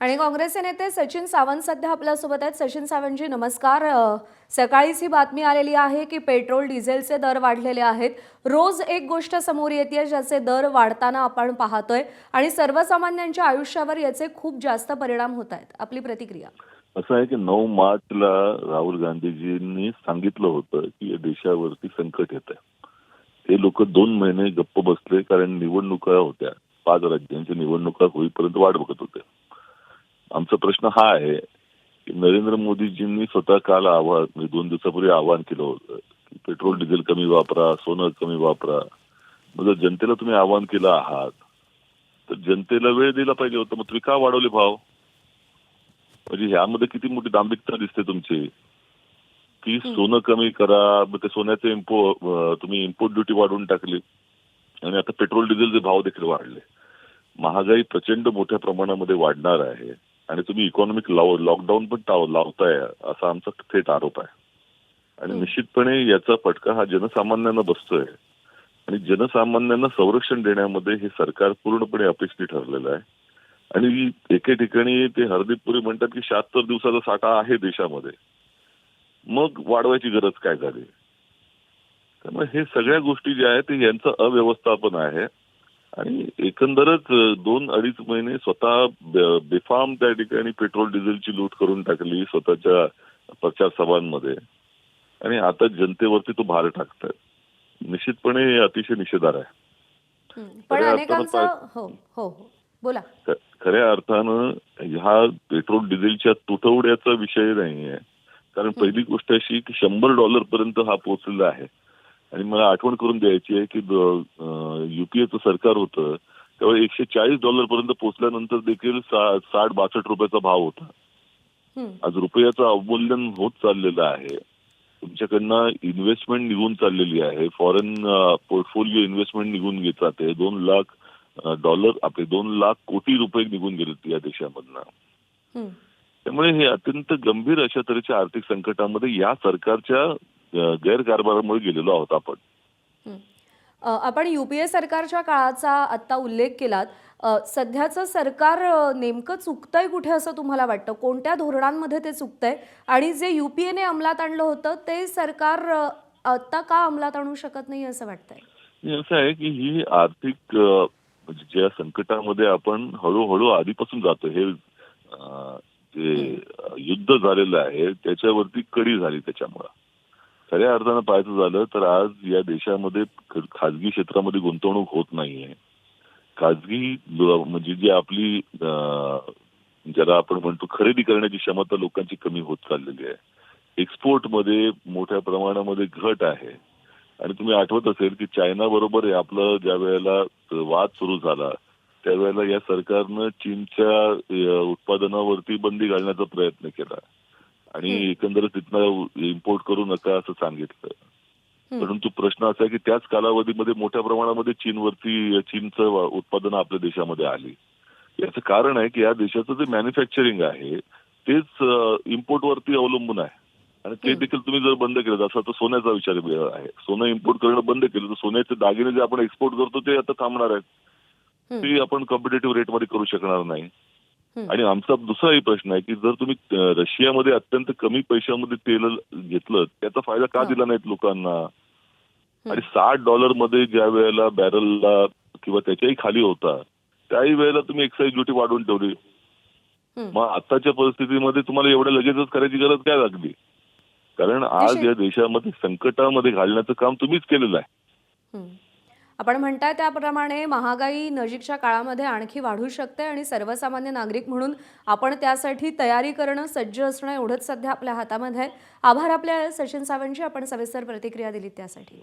आणि काँग्रेसचे नेते सचिन सावंत सध्या आपल्यासोबत आहेत। सचिन सावंतजी नमस्कार। सकाळीच ही बातमी आलेली आहे की पेट्रोल डिझेलचे दर वाढलेले आहेत। रोज एक गोष्ट समोर येते ज्याचे दर वाढताना आपण पाहतोय आणि सर्वसामान्यांच्या आयुष्यावर याचे खूप जास्त परिणाम होत आहेत। आपली प्रतिक्रिया? असं आहे की 9 मार्चला राहुल गांधीजींनी सांगितलं होतं की या देशावरती संकट येत आहे। ते लोक 2 महिने गप्प बसले कारण निवडणुका होत्या। 5 राज्यांच्या निवडणुका होईपर्यंत वाट बघत होते। आमचा प्रश्न हा आहे की नरेंद्र मोदीजींनी स्वतः काल आवाहन 2 दिवसापूर्वी आवाहन केलं होतं की पेट्रोल डिझेल कमी वापरा, सोनं कमी वापरा। मग जर जनतेला तुम्ही आवाहन केलं आहात तर जनतेला वेळ दिला पाहिजे होता। मग तुम्ही का वाढवले भाव? म्हणजे ह्यामध्ये किती मोठी दांभिकता दिसते तुमची की सोनं कमी करा, मग ते सोन्याचे तुम्ही इम्पोर्ट ड्युटी वाढवून टाकली आणि आता पेट्रोल डिझेलचे भाव देखील वाढले। महागाई प्रचंड मोठ्या प्रमाणामध्ये वाढणार आहे आणि तुम्ही इकॉनॉमिक लॉकडाऊन पण लावताय असा आमचा थेट आरोप आहे। आणि निश्चितपणे याचा फटका हा जनसामान्यांना बसतोय आणि जनसामान्यांना संरक्षण देण्यामध्ये हे सरकार पूर्णपणे अपयशी ठरलेलं आहे। आणि एके ठिकाणी ते हरदीपपुरी म्हणतात की 76 दिवसाचा साठा आहे देशामध्ये, मग वाढवायची गरज काय झाली? त्यामुळे हे सगळ्या गोष्टी ज्या आहेत ते यांचं अव्यवस्थापन आहे आणि एकंदरच 2-2.5 महिने स्वतः बेफाम त्या ठिकाणी पेट्रोल डिझेलची लूट करून टाकली स्वतःच्या प्रचार सभांमध्ये आणि आता जनतेवरती तो भार टाकतात। निश्चितपणे हे अतिशय निषेधार्ह आहे। पण खऱ्या अर्थानं अनेकांचं हो हो हो बोला। खऱ्या अर्थानं ह्या पेट्रोल डिझेलच्या तुटवड्याचा विषय नाहीये। कारण पहिली गोष्ट अशी की $100 पर्यंत हा पोहोचलेला आहे आणि मला आठवण करून द्यायची आहे की युपीएचं सरकार होतं तेव्हा $140 पर्यंत पोहोचल्यानंतर देखील 60-62 रुपयाचा भाव होता। आज रुपयाचं अवमूल्यन होत चाललेलं आहे। तुमच्याकडनं इन्व्हेस्टमेंट निघून चाललेली आहे। फॉरेन पोर्टफोलिओ इन्व्हेस्टमेंट निघून घेत जाते। $2 लाख आपले 2 लाख कोटी रुपये निघून गेलेत या देशामधनं। त्यामुळे हे अत्यंत गंभीर अशा तऱ्हेच्या आर्थिक संकटामध्ये या सरकारच्या गैरकारभारामुळे गेलेलो आहोत आपण। आपण यूपीए सरकारच्या काळाचा आता उल्लेख केलात। सध्याचं सरकार नेमकं चुकतंय कुठे असं तुम्हाला वाटतं? कोणत्या धोरणांमध्ये ते चुकतंय आणि जे यूपीएने अंमलात आणलं होतं ते सरकार आता का अंमलात आणू शकत नाही असं वाटतंय? असं आहे की ही आर्थिक ज्या संकटामध्ये आपण हळूहळू आधीपासून जातो। हे जे युद्ध झालेलं आहे त्याच्यावरती कडी झाली त्याच्यामुळे। खऱ्या अर्थानं पाहायचं झालं तर आज या देशामध्ये खाजगी क्षेत्रामध्ये गुंतवणूक होत नाहीये। खाजगी म्हणजे जी आपली ज्याला आपण म्हणतो खरेदी करण्याची क्षमता लोकांची कमी होत चाललेली आहे। एक्सपोर्टमध्ये मोठ्या प्रमाणामध्ये घट आहे आणि तुम्ही आठवत असेल की चायना बरोबर आपलं ज्या वेळेला वाद सुरू झाला त्यावेळेला या सरकारनं चीनच्या उत्पादनावरती बंदी घालण्याचा प्रयत्न केला आणि एकंदरीत तिथनं इम्पोर्ट करू नका असं सांगितलं। परंतु प्रश्न असा आहे की त्याच कालावधीमध्ये मोठ्या प्रमाणामध्ये चीनचं उत्पादन आपल्या देशामध्ये आली। याचं कारण आहे की या देशाचं जे मॅन्युफॅक्चरिंग आहे तेच इम्पोर्टवरती अवलंबून आहे आणि ते देखील तुम्ही जर बंद केलं जसं आता सोन्याचा विचार आहे, सोनं इम्पोर्ट करणं बंद केलं तर सोन्याचे दागिने जे आपण एक्सपोर्ट करतो ते आता थांबणार आहेत। ते आपण कॉम्पिटेटिव्ह रेटमध्ये करू शकणार नाही। आणि आमचा दुसराही प्रश्न आहे की जर तुम्ही रशियामध्ये अत्यंत कमी पैशामध्ये तेल घेतलं त्याचा फायदा का दिला नाहीत लोकांना? आणि $60 मध्ये ज्या वेळेला बॅरलला किंवा त्याच्याही खाली होता त्याही वेळेला तुम्ही एक्साईज ड्युटी वाढवून ठेवली। मग आताच्या परिस्थितीमध्ये तुम्हाला एवढ्या लगेचच करायची गरज काय लागली? कारण आज या देशामध्ये संकटामध्ये घालण्याचं काम तुम्हीच केलेलं आहे। आपण म्हणताय त्याप्रमाणे महागाई नजीकच्या काळामध्ये आणखी वाढू शकते आणि सर्वसामान्य नागरिक म्हणून आपण त्यासाठी तयारी करणं, सज्ज असणं एवढंच सध्या आपल्या हातामध्ये आहे। आभार आपल्या सचिन सावंतजी, आपण सविस्तर प्रतिक्रिया दिलीत त्यासाठी।